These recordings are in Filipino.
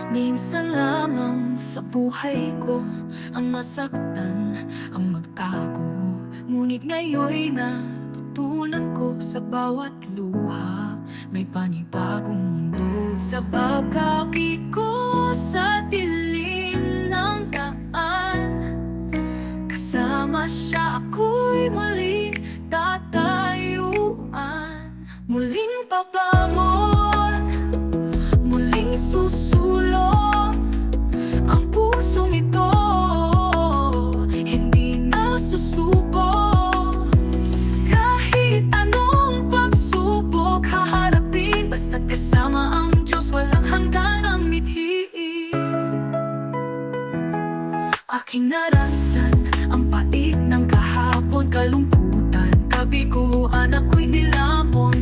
Minsan lamang sa buhay ko ang masaktan, ang magtago. Ngunit ngayon'y natutunan ko sa bawat luha may panibagong mundo sa pagkapit ko sa dilim ng daan. Kasama siya ako'y muling tatayuan. Muling pabangon, muling susulong ang pusong ito, hindi na susuko. Kahit anong pagsubok haharapin, basta't kasama ang Diyos, walang hanggan ang mithiin. Aking naranasan ang pait ng kahapon, kalungkutan, kabiguan, ako'y nilamon.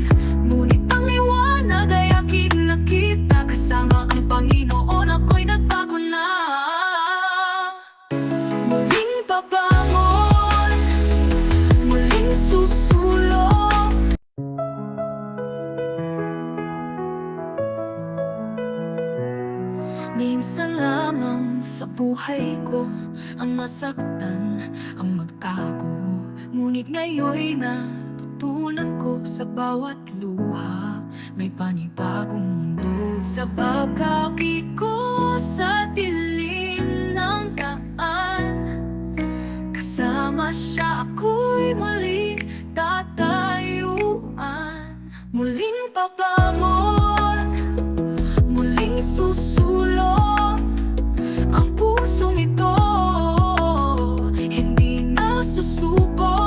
Ngunit ang liwanag ay aking nakita, kasama ang Panginoon ako'y nagbago na. Muling babangon, muling susulong. Minsan lamang sa buhay ko ang masaktan, ang magtago. Ngunit ngayon'y natutunan ko sa bawat luha may panibagong mundo sa pagkapit ko sa dilim ng daan. Kasama siya ako'y muling tatayuan. Muling pabangon, muling susulong ang pusong ito, hindi na susuko.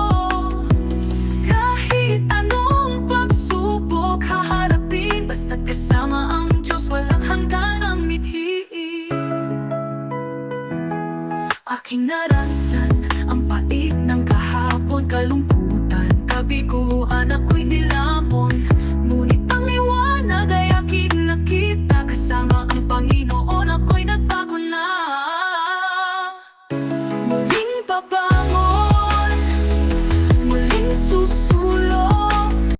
Kahit anong pagsubok haharapin, basta't kasama ang Diyos, walang hanggan ang mithiin. Aking naranasan ang pait ng kahapon, kalungkutan, kabiguan, ako'y